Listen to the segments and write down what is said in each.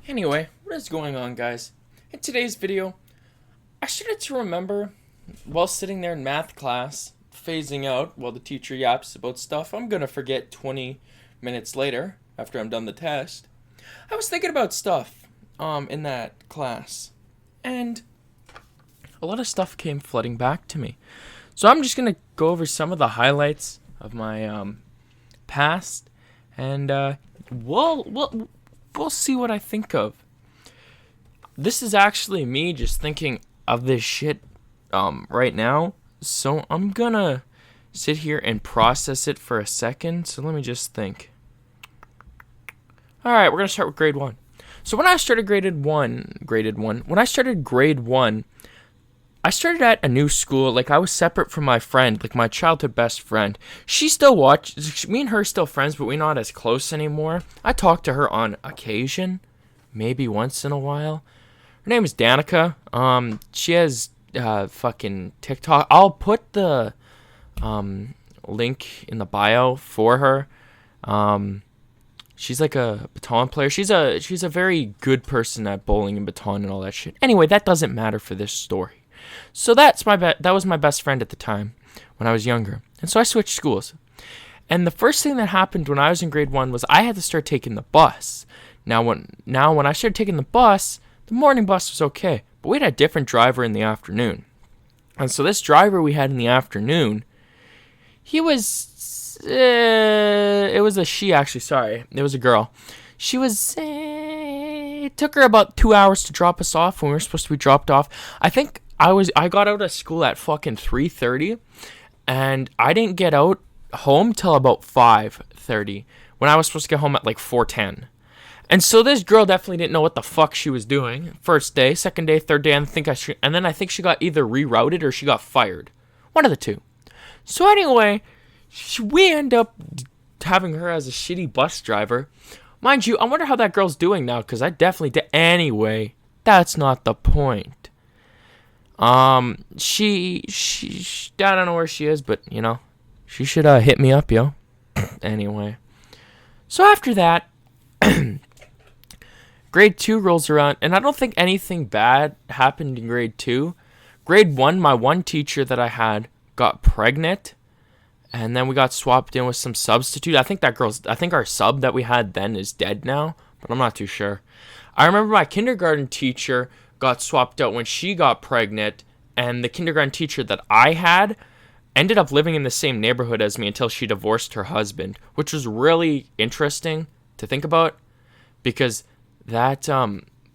Anyway, what is going on, guys? In today's video, I started to remember while sitting there in math class, phasing out while the teacher yaps about stuff I'm gonna forget 20 minutes later after I'm done the test. I was thinking about stuff in that class, and a lot of stuff came flooding back to me. So I'm just gonna go over some of the highlights of my past, and we'll see what I think of. This is actually me just thinking of this shit right now. So I'm gonna sit here and process it for a second. So let me just think. All right, we're gonna start with grade 1. So when I started when I started grade 1, I started at a new school. Like, I was separate from my friend, like my childhood best friend. She still watched. Me and her are still friends, but we're not as close anymore. I talk to her on occasion, maybe once in a while. Her name is Danica. She has fucking TikTok. I'll put the link in the bio for her. She's like a baton player. She's a very good person at bowling and baton and all that shit. Anyway, that doesn't matter for this story. So that was my best friend at the time when I was younger. And so I switched schools. And the first thing that happened when I was in grade 1 was I had to start taking the bus. Now when I started taking the bus, the morning bus was okay, but we had a different driver in the afternoon. And so this driver we had in the afternoon, it was a she, actually, sorry. It was a girl. It took her about 2 hours to drop us off when we were supposed to be dropped off. I got out of school at fucking 3:30, and I didn't get out home till about 5:30 when I was supposed to get home at like 4:10. And so this girl definitely didn't know what the fuck she was doing. First day, second day, third day, and then I think she got either rerouted or she got fired. One of the two. So anyway, we end up having her as a shitty bus driver. Mind you, I wonder how that girl's doing now, because I definitely did. Anyway, that's not the point. She I don't know where she is, but, she should hit me up, yo. Anyway. So after that, grade 2 rolls around, and I don't think anything bad happened in grade 2. Grade 1, my one teacher that I had got pregnant, and then we got swapped in with some substitute. I think our sub that we had then is dead now, but I'm not too sure. I remember my kindergarten teacher got swapped out when she got pregnant, and the kindergarten teacher that I had ended up living in the same neighborhood as me until she divorced her husband, which was really interesting to think about, because that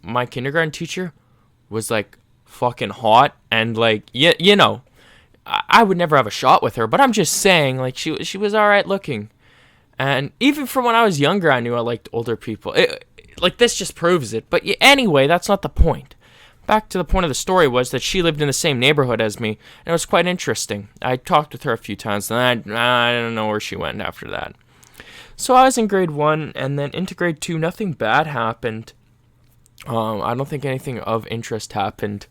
my kindergarten teacher was like fucking hot, and like I would never have a shot with her, but I'm just saying, like, she was all right looking. And even from when I was younger, I knew I liked older people. Like, this just proves it. But anyway, that's not the point. Back to the point of the story was that she lived in the same neighborhood as me, and it was quite interesting. I talked with her a few times, and I don't know where she went after that. So I was in grade 1, and then into grade 2, nothing bad happened. I don't think anything of interest happened,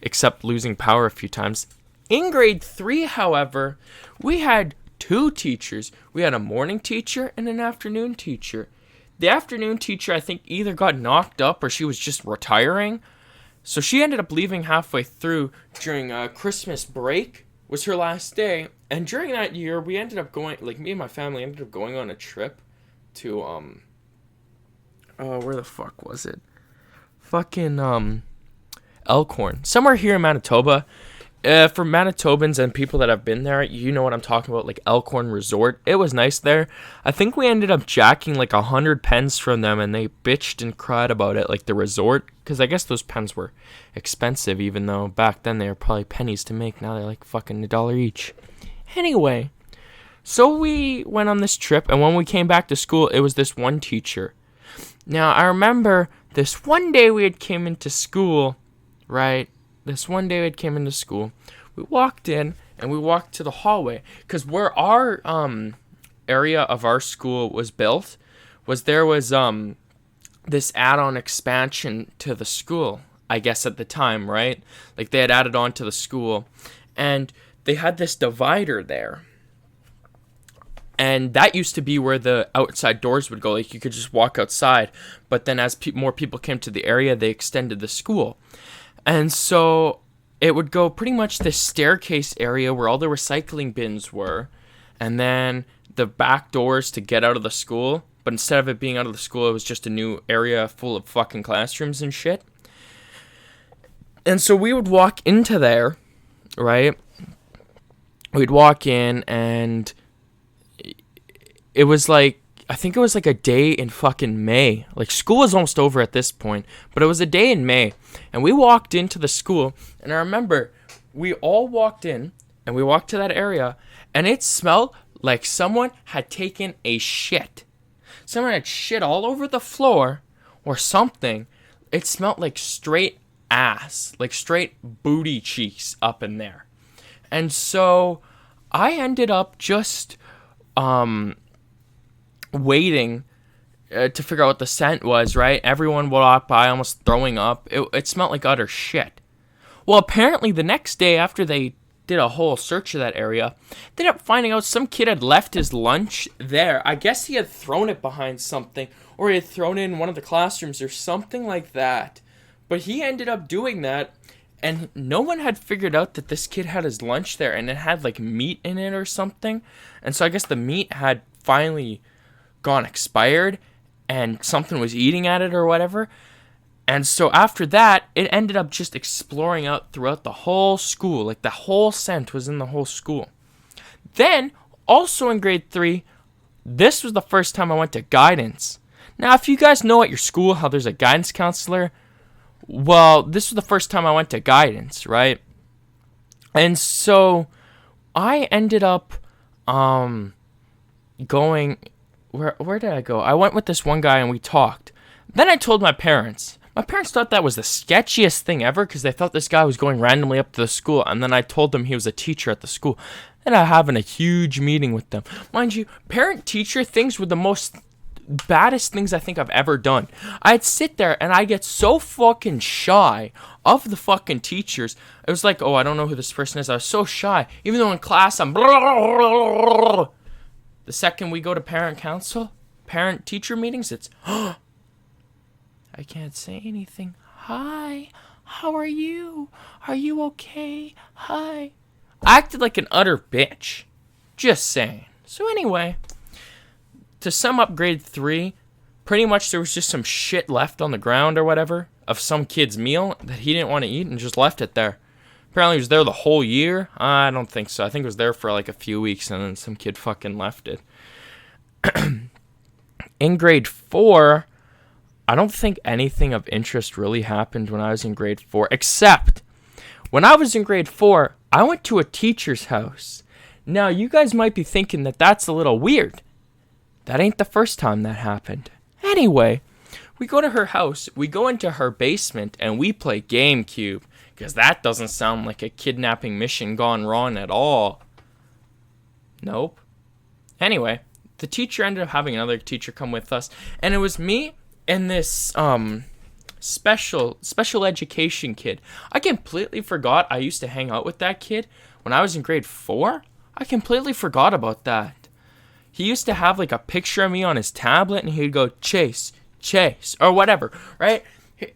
except losing power a few times. In grade 3, however, we had 2 teachers. We had a morning teacher and an afternoon teacher. The afternoon teacher, I think, either got knocked up or she was just retiring. So she ended up leaving halfway through during Christmas break, was her last day. And during that year, we ended up going, like, me and my family ended up going on a trip to, where the fuck was it? Fucking, Elkhorn. Somewhere here in Manitoba. For Manitobans and people that have been there, you know what I'm talking about, like Elkhorn Resort. It was nice there. I think we ended up jacking like 100 pens from them, and they bitched and cried about it, like the resort, because I guess those pens were expensive, even though back then they were probably pennies to make. Now they're like fucking $1 each. Anyway, so we went on this trip, and when we came back to school, it was this one teacher. Now, I remember this one day we had came into school, right? This one day we came into school, we walked in, and we walked to the hallway, because where our area of our school was built was this add-on expansion to the school, I guess at the time, right? Like, they had added on to the school, and they had this divider there. And that used to be where the outside doors would go. Like, you could just walk outside. But then as more people came to the area, they extended the school. And so it would go pretty much the staircase area where all the recycling bins were. And then the back doors to get out of the school. But instead of it being out of the school, it was just a new area full of fucking classrooms and shit. And so we would walk into there, right? We'd walk in, and it was like, I think it was like a day in fucking May. Like, school was almost over at this point, but it was a day in May. And we walked into the school, and I remember we all walked in, and we walked to that area, and it smelled like someone had taken a shit. Someone had shit all over the floor or something. It smelled like straight ass, like straight booty cheeks up in there. And so I ended up just waiting to figure out what the scent was, right? Everyone would walk by almost throwing up. It smelled like utter shit. Well, apparently the next day after they did a whole search of that area, they ended up finding out some kid had left his lunch there. I guess he had thrown it behind something, or he had thrown it in one of the classrooms or something like that. But he ended up doing that, and no one had figured out that this kid had his lunch there, and it had like meat in it or something. And so I guess the meat had finally gone expired, and something was eating at it or whatever. And so after that, it ended up just exploring out throughout the whole school. Like, the whole scent was in the whole school. Then, also in grade 3, this was the first time I went to guidance. Now, if you guys know at your school how there's a guidance counselor, well, this was the first time I went to guidance, right? And so I ended up going... Where did I go? I went with this one guy and we talked. Then I told my parents. My parents thought that was the sketchiest thing ever because they thought this guy was going randomly up to the school. And then I told them he was a teacher at the school. And I having a huge meeting with them. Mind you, parent-teacher things were the most baddest things I think I've ever done. I'd sit there and I get so fucking shy of the fucking teachers. It was like, oh, I don't know who this person is. I was so shy. Even though in class I'm... The second we go to parent-teacher meetings, it's... I can't say anything. Hi, how are you? Are you okay? Hi. I acted like an utter bitch. Just saying. So anyway, to sum up grade 3, pretty much there was just some shit left on the ground or whatever of some kid's meal that he didn't want to eat and just left it there. Apparently he was there the whole year. I don't think so. I think it was there for like a few weeks and then some kid fucking left it. In grade 4... I don't think anything of interest really happened when I was in grade 4, except when I was in grade 4, I went to a teacher's house. Now, you guys might be thinking that that's a little weird. That ain't the first time that happened. Anyway, we go to her house, we go into her basement, and we play GameCube, because that doesn't sound like a kidnapping mission gone wrong at all. Nope. Anyway, the teacher ended up having another teacher come with us, and it was me and this special education kid. I completely forgot I used to hang out with that kid when I was in grade 4. I completely forgot about that. He used to have like a picture of me on his tablet and he'd go, Chase, or whatever, right?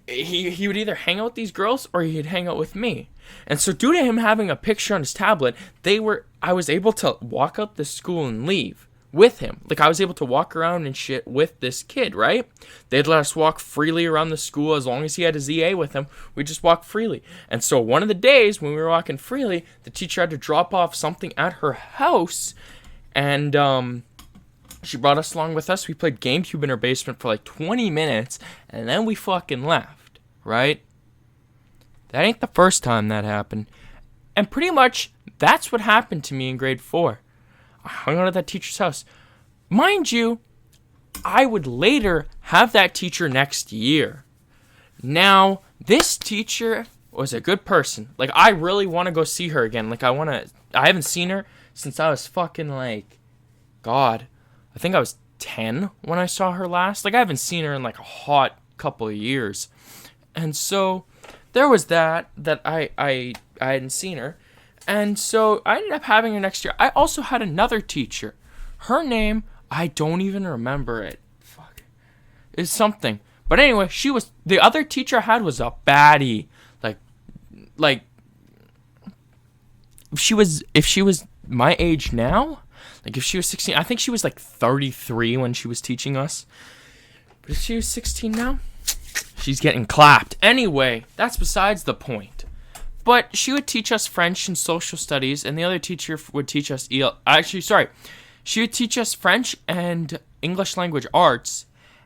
He would either hang out with these girls or he'd hang out with me. And so due to him having a picture on his tablet, I was able to walk out the school and leave with him. Like, I was able to walk around and shit with this kid, right? They'd let us walk freely around the school as long as he had his EA with him. We just walk freely. And so one of the days when we were walking freely, the teacher had to drop off something at her house, and she brought us along with us. We played GameCube in her basement for like 20 minutes, and then we fucking left, right? That ain't the first time that happened. And pretty much that's what happened to me in grade 4. I hung out at that teacher's house. Mind you, I would later have that teacher next year. Now, this teacher was a good person. Like, I really want to go see her again. Like, I haven't seen her since I was fucking like, God, I think I was 10 when I saw her last. Like, I haven't seen her in like a hot couple of years. And so there was that I hadn't seen her. And so I ended up having her next year. I also had another teacher Her name, I don't even remember it. Fuck. It's something. But anyway, the other teacher I had was a baddie. Like, if she was my age now, like if she was 16, I think she was like 33 when she was teaching us. But if she was 16 now, she's getting clapped. Anyway, that's besides the point. But she would teach us French and social studies, and the other teacher would teach us she would teach us French and English language arts,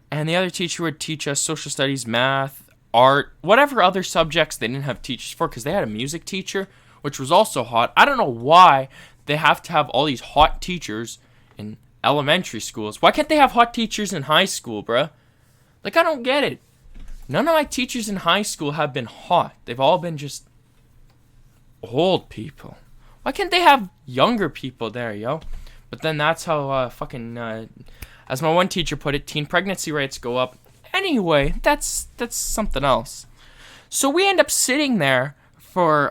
and the other teacher would teach us social studies, math, art, whatever other subjects they didn't have teachers for, because they had a music teacher, which was also hot. I don't know why they have to have all these hot teachers in elementary schools. Why can't they have hot teachers in high school, bruh? Like, I don't get it. None of my teachers in high school have been hot. They've all been just old people. Why can't they have younger people there, yo? But then that's how as my one teacher put it, teen pregnancy rates go up. Anyway, that's something else. So we end up sitting there for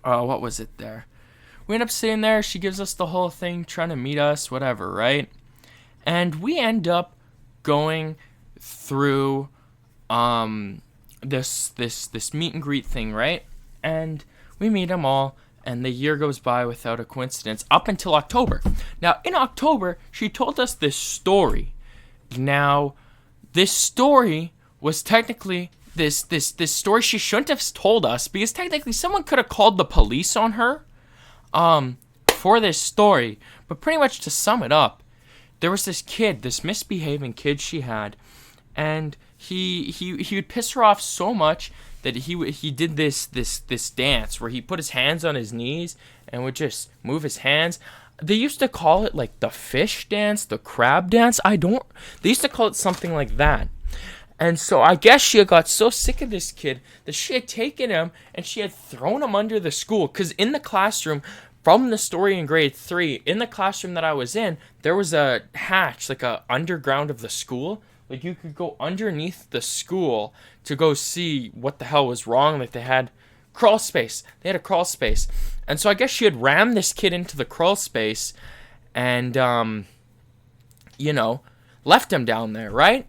what was it there? We end up sitting there. She gives us the whole thing, trying to meet us, whatever, right? And we end up going through this meet and greet thing, right? And we meet them all, and the year goes by without a coincidence up until October. Now, in October, she told us this story. Now, this story was technically this story she shouldn't have told us, because technically someone could have called the police on her for this story. But pretty much to sum it up, there was this kid, this misbehaving kid she had, and he would piss her off so much that he did this dance where he put his hands on his knees and would just move his hands. They used to call it like the fish dance, the crab dance. They used to call it something like that. And so I guess she had got so sick of this kid that she had taken him and she had thrown him under the school. Because in the classroom, from the story in grade 3, in the classroom that I was in, there was a hatch, like a underground of the school. Like, you could go underneath the school to go see what the hell was wrong. Like, they had crawl space. They had a crawl space. And so I guess she had rammed this kid into the crawl space and, left him down there, right?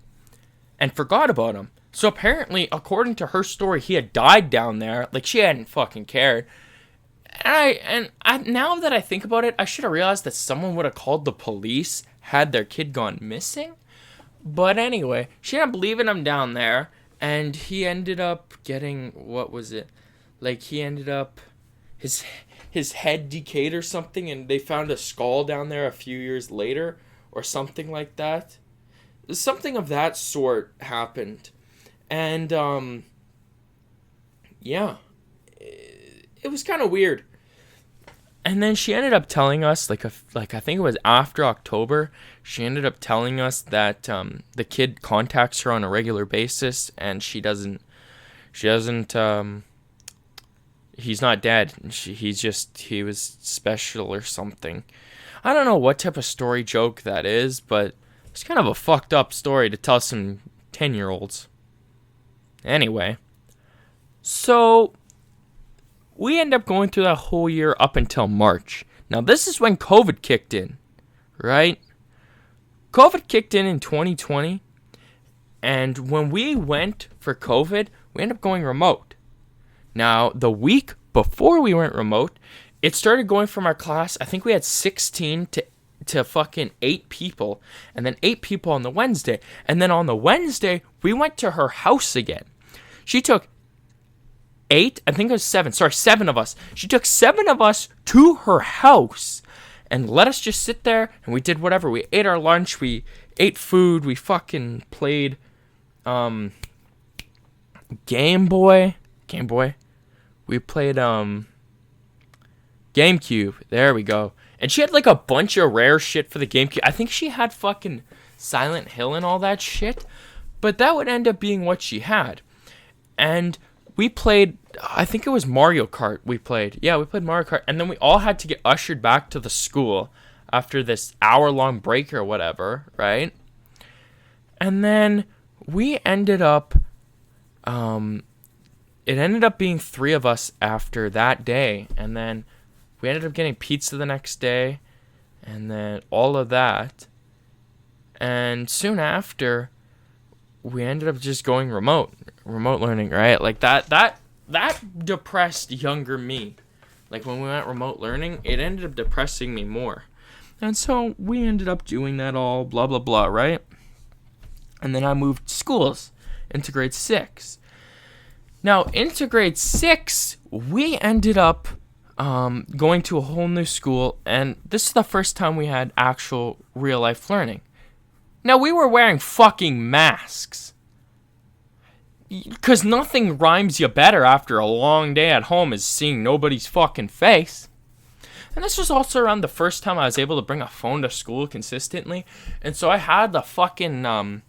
And forgot about him. So apparently, according to her story, he had died down there. Like, she hadn't fucking cared. And I now that I think about it, I should have realized that someone would have called the police had their kid gone missing. But anyway, she ended up leaving him down there, and he ended up getting, what was it? Like, he ended up, his head decayed or something, and they found a skull down there a few years later, or something like that. Something of that sort happened. And, yeah. It was kind of weird. And then she ended up telling us, I think it was after October, she ended up telling us that the kid contacts her on a regular basis, and he he's not dead. He was special or something. I don't know what type of story joke that is, but it's kind of a fucked up story to tell some 10-year-olds. Anyway, so we end up going through that whole year up until March. Now, this is when COVID kicked in, right? COVID kicked in 2020, and when we went for COVID, we ended up going remote. Now, the week before we went remote, it started going from our class, I think we had 16 to fucking 8 people, and then 8 people on the Wednesday. And then on the Wednesday, we went to her house again. She took 7 of us. She took 7 of us to her house and let us just sit there, and we did whatever. We ate our lunch, we ate food, we fucking played Game Boy. We played GameCube. There we go. And she had like a bunch of rare shit for the GameCube. I think she had fucking Silent Hill and all that shit, but that would end up being what she had. And we played, I think it was Mario Kart we played. Yeah, we played Mario Kart. And then we all had to get ushered back to the school after this hour-long break or whatever, right? And then we ended up, it ended up being 3 of us after that day. And then we ended up getting pizza the next day. and then all of that. And soon after, we ended up just going remote learning, right? Like that depressed younger me. Like when we went remote learning, it ended up depressing me more. And so we ended up doing that all, blah, blah, blah, right? And then I moved schools into grade 6. Now, into grade 6, we ended up going to a whole new school, and this is the first time we had actual real-life learning. Now, we were wearing fucking masks. Because nothing rhymes you better after a long day at home as seeing nobody's fucking face. And this was also around the first time I was able to bring a phone to school consistently. And so I had the fucking Samsung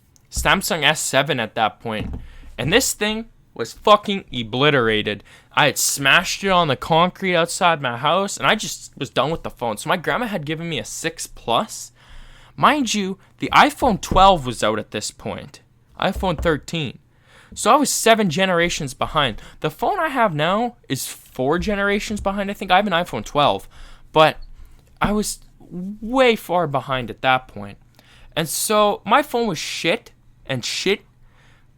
S7 at that point. And this thing was fucking obliterated. I had smashed it on the concrete outside my house, and I just was done with the phone. So my grandma had given me a 6 Plus. Mind you, the iPhone 12 was out at this point. iPhone 13. So I was 7 generations behind. The phone I have now is 4 generations behind. I think I have an iPhone 12. But I was way far behind at that point. And so my phone was shit,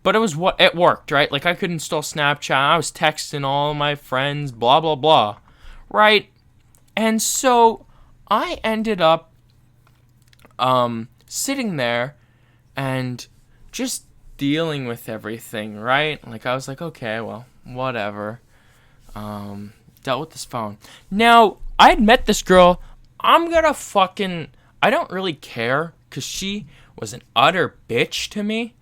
but it worked, right? Like I could install Snapchat, I was texting all my friends, blah, blah, blah, right? And so I ended up sitting there and just dealing with everything, right? Like I was like, okay, well, whatever. Dealt with this phone. Now, I had met this girl. I don't really care because she was an utter bitch to me.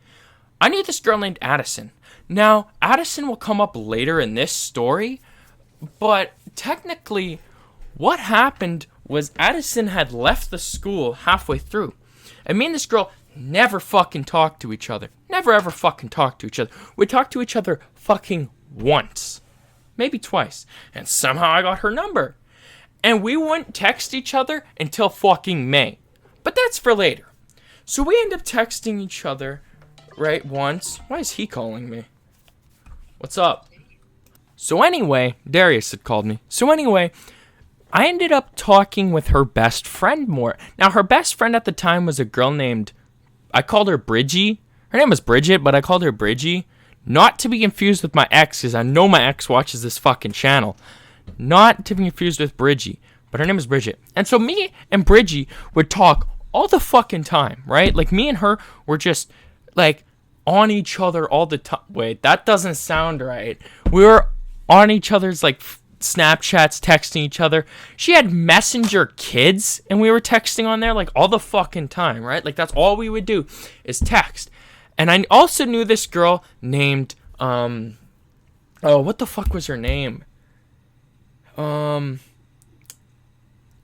I knew this girl named Addison. Now, Addison will come up later in this story, but technically what happened was Addison had left the school halfway through. And me and this girl never fucking talked to each other. Never ever fucking talked to each other. We talked to each other fucking once. Maybe twice. And somehow I got her number. And we wouldn't text each other until fucking May. But that's for later. So we end up texting each other, right, once. Why is he calling me? What's up? So anyway, Darius had called me. So anyway, I ended up talking with her best friend more. Now, her best friend at the time was a girl named, I called her Bridgie. Her name was Bridget, but I called her Bridgie. Not to be confused with my ex, because I know my ex watches this fucking channel. Not to be confused with Bridgie, but her name is Bridget. And so me and Bridgie would talk all the fucking time, right? Like me and her were just like on each other all the time. Wait, that doesn't sound right. We were on each other's like Snapchats, texting each other. She had Messenger Kids, and we were texting on there like all the fucking time, right? Like that's all we would do is text. And I also knew this girl named what the fuck was her name? Caitlin.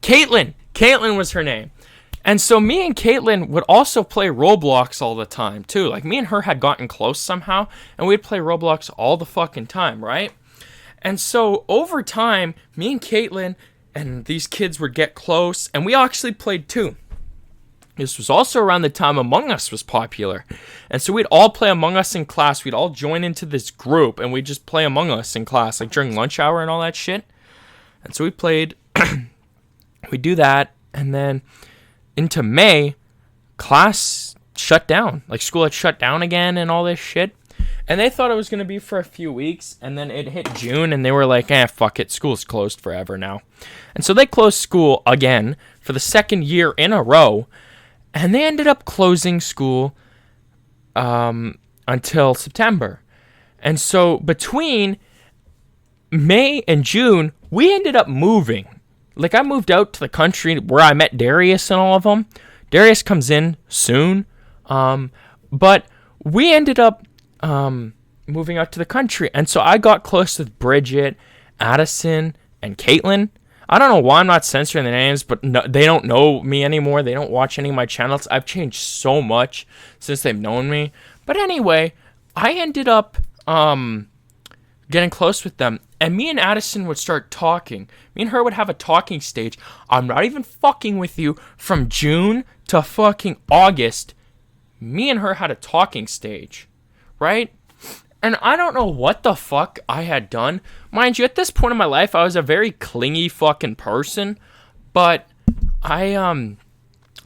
Caitlin was her name. And so me and Caitlin would also play Roblox all the time too. Like me and her had gotten close somehow, and we'd play Roblox all the fucking time, right? And so over time, me and Caitlin and these kids would get close, and we actually played too. This was also around the time Among Us was popular. And so we'd all play Among Us in class. We'd all join into this group, and we'd just play Among Us in class, like during lunch hour and all that shit. And so we played, we'd do that, and then into May, class shut down. Like school had shut down again and all this shit. And they thought it was going to be for a few weeks, and then it hit June, and they were like, fuck it, school's closed forever now. And so they closed school again for the second year in a row, and they ended up closing school until September. And so between May and June, we ended up moving. Like I moved out to the country where I met Darius and all of them. Darius comes in soon. But we ended up moving out to the country. And so I got close with Bridget, Addison, and Caitlin. I don't know why I'm not censoring the names, but no, they don't know me anymore. They don't watch any of my channels. I've changed so much since they've known me. But anyway, I ended up getting close with them. And me and Addison would start talking. Me and her would have a talking stage. I'm not even fucking with you. From June to fucking August, me and her had a talking stage. Right? And I don't know what the fuck I had done. Mind you, at this point in my life, I was a very clingy fucking person. But I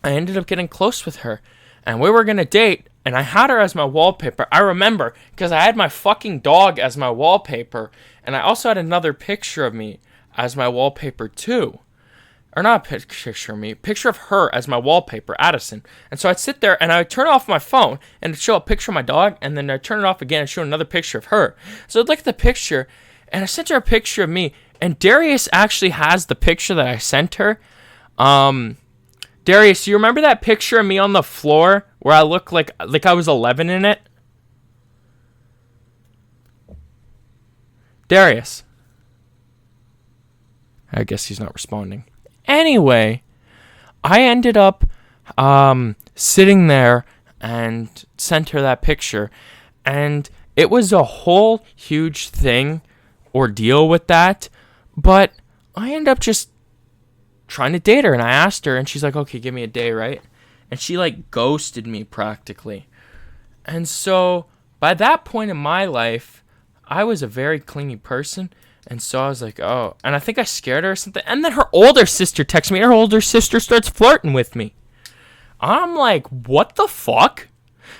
ended up getting close with her, and we were gonna date, and I had her as my wallpaper. I remember, because I had my fucking dog as my wallpaper, and I also had another picture of me as my wallpaper too. Or not a picture of me, picture of her as my wallpaper, Addison. And so I'd sit there and I'd turn off my phone and it'd show a picture of my dog, and then I'd turn it off again and show another picture of her. So I'd look at the picture, and I sent her a picture of me, and Darius actually has the picture that I sent her. Darius, you remember that picture of me on the floor where I look like I was 11 in it? Darius. I guess he's not responding. Anyway, I ended up sitting there and sent her that picture, and it was a whole huge ordeal with that, but I ended up just trying to date her, and I asked her, and she's like, okay, give me a day, right? And she like ghosted me practically. And so by that point in my life, I was a very clingy person. And so I was like, oh, and I think I scared her or something. And then her older sister texts me. Her older sister starts flirting with me. I'm like, what the fuck?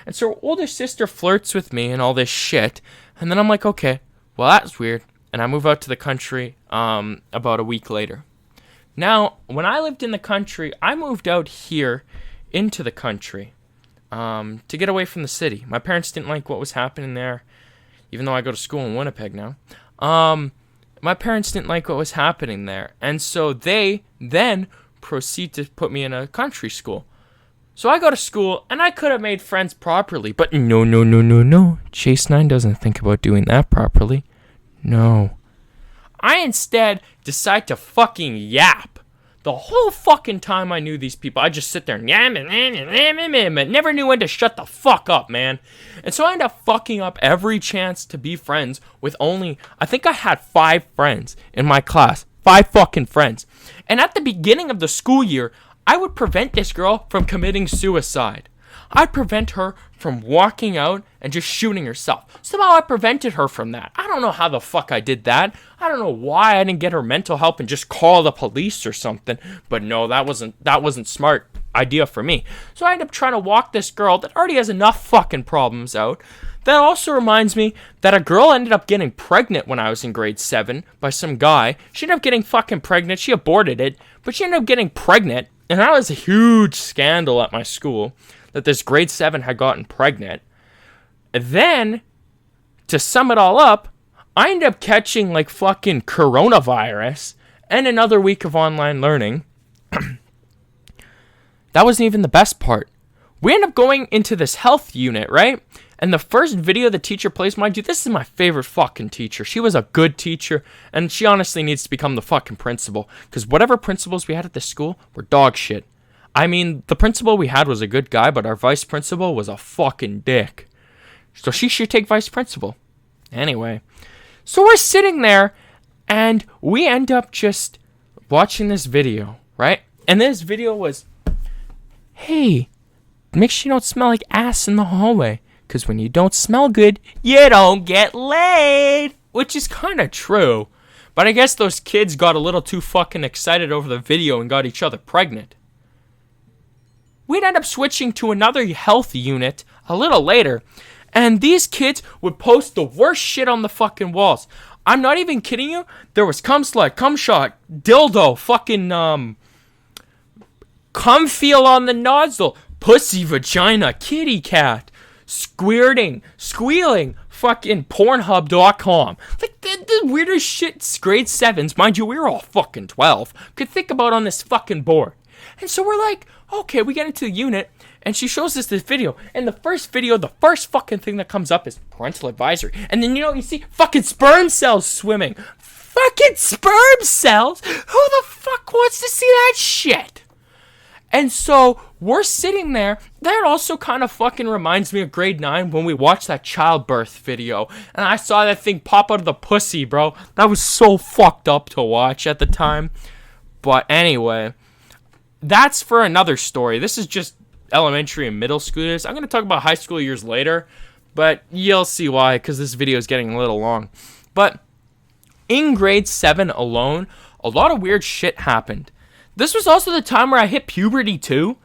And so her older sister flirts with me and all this shit. And then I'm like, okay, well, that's weird. And I move out to the country about a week later. Now, when I lived in the country, I moved out here into the country to get away from the city. My parents didn't like what was happening there, even though I go to school in Winnipeg now. My parents didn't like what was happening there, and so they then proceed to put me in a country school. So I go to school, and I could have made friends properly, but no. Chase 9 doesn't think about doing that properly. No. I instead decide to fucking yap. The whole fucking time I knew these people, I just sit there and never knew when to shut the fuck up, man. And so I ended up fucking up every chance to be friends with I think I had 5 friends in my class. 5 fucking friends. And at the beginning of the school year, I would prevent this girl from committing suicide. I'd prevent her from walking out and just shooting herself. Somehow I prevented her from that. I don't know how the fuck I did that. I don't know why I didn't get her mental help and just call the police or something. But no, that wasn't smart idea for me. So I ended up trying to walk this girl that already has enough fucking problems out. That also reminds me that a girl ended up getting pregnant when I was in grade 7 by some guy. She ended up getting fucking pregnant. She aborted it, but she ended up getting pregnant. And that was a huge scandal at my school, that this grade 7 had gotten pregnant. And then, to sum it all up, I ended up catching like fucking coronavirus and another week of online learning. That wasn't even the best part. We ended up going into this health unit, right? And the first video the teacher plays, mind you, this is my favorite fucking teacher. She was a good teacher, and she honestly needs to become the fucking principal, because whatever principals we had at this school were dog shit. I mean, the principal we had was a good guy, but our vice principal was a fucking dick. So she should take vice principal. Anyway, so we're sitting there, and we end up just watching this video, right? And this video was, hey, make sure you don't smell like ass in the hallway, because when you don't smell good, you don't get laid. Which is kind of true. But I guess those kids got a little too fucking excited over the video and got each other pregnant. We'd end up switching to another health unit a little later, and these kids would post the worst shit on the fucking walls. I'm not even kidding you. There was cum slut, cum shot, dildo, fucking cum feel on the nozzle, pussy, vagina, kitty cat, squirting, squealing, fucking Pornhub.com. Like the weirdest shit grade 7s, mind you, we were all fucking 12, could think about on this fucking board. And so we're like, okay, we get into the unit, and she shows us this video, and the first fucking thing that comes up is parental advisory. And then, you see fucking sperm cells swimming. Fucking sperm cells? Who the fuck wants to see that shit? And so we're sitting there. That also kind of fucking reminds me of grade 9 when we watched that childbirth video. And I saw that thing pop out of the pussy, bro. That was so fucked up to watch at the time. But anyway, that's for another story. This is just elementary and middle school years. I'm going to talk about high school years later, but you'll see why, because this video is getting a little long. But in grade 7 alone, a lot of weird shit happened. This was also the time where I hit puberty too.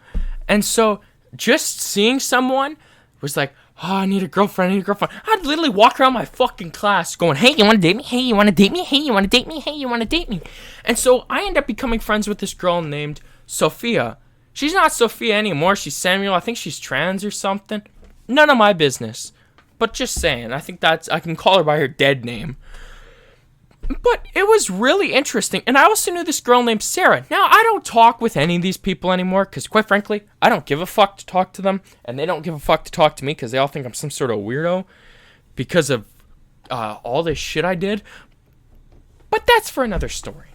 And so just seeing someone was like, oh, I need a girlfriend, I'd literally walk around my fucking class going, hey, you want to date me? Hey, you want to date me? Hey, you want to date me? Hey, you want to date me? And so I end up becoming friends with this girl named Sophia. She's not Sophia anymore. She's Samuel. I think she's trans or something. None of my business. But just saying, I think I can call her by her dead name. But it was really interesting. And I also knew this girl named Sarah. Now, I don't talk with any of these people anymore because, quite frankly, I don't give a fuck to talk to them. And they don't give a fuck to talk to me because they all think I'm some sort of weirdo because of all this shit I did. But that's for another story.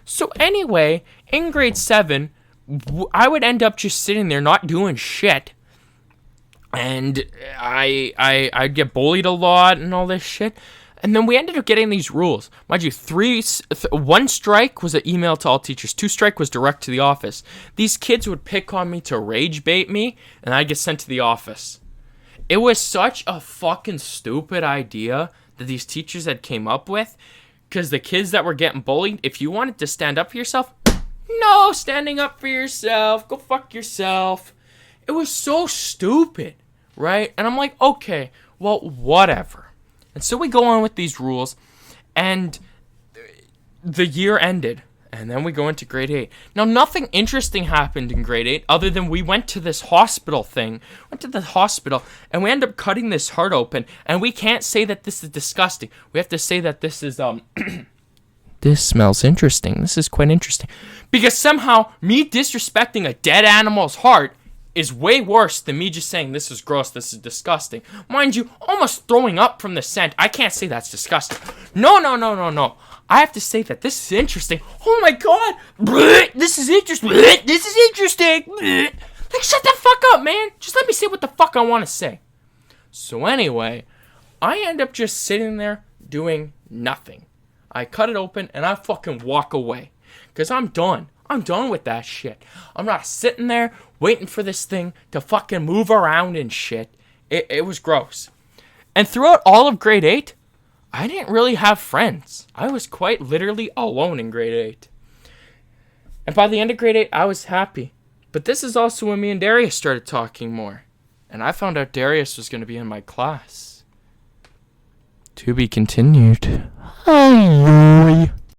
So anyway, in grade 7, I would end up just sitting there not doing shit. And I'd get bullied a lot and all this shit. And then we ended up getting these rules. Mind you, 1 strike was an email to all teachers. 2 strike was direct to the office. These kids would pick on me to rage bait me, and I'd get sent to the office. It was such a fucking stupid idea that these teachers had came up with. Because the kids that were getting bullied, if you wanted to stand up for yourself, no, standing up for yourself, go fuck yourself. It was so stupid, right? And I'm like, okay, well, whatever. And so we go on with these rules, and the year ended, and then we go into grade 8. Now, nothing interesting happened in grade 8 other than we went to this hospital thing. Went to the hospital, and we end up cutting this heart open, and we can't say that this is disgusting. We have to say that this is, this smells interesting. This is quite interesting. Because somehow, me disrespecting a dead animal's heart is way worse than me just saying this is gross, this is disgusting. Mind you, almost throwing up from the scent. I can't say that's disgusting. No. I have to say that this is interesting. Oh my god. This is interesting. This is interesting. Like, shut the fuck up, man. Just let me say what the fuck I want to say. So anyway, I end up just sitting there doing nothing. I cut it open and I fucking walk away. Because I'm done. I'm done with that shit. I'm not sitting there waiting for this thing to fucking move around and shit. It was gross. And throughout all of grade 8, I didn't really have friends. I was quite literally alone in grade 8. And by the end of grade 8, I was happy. But this is also when me and Darius started talking more. And I found out Darius was going to be in my class. To be continued. Hi.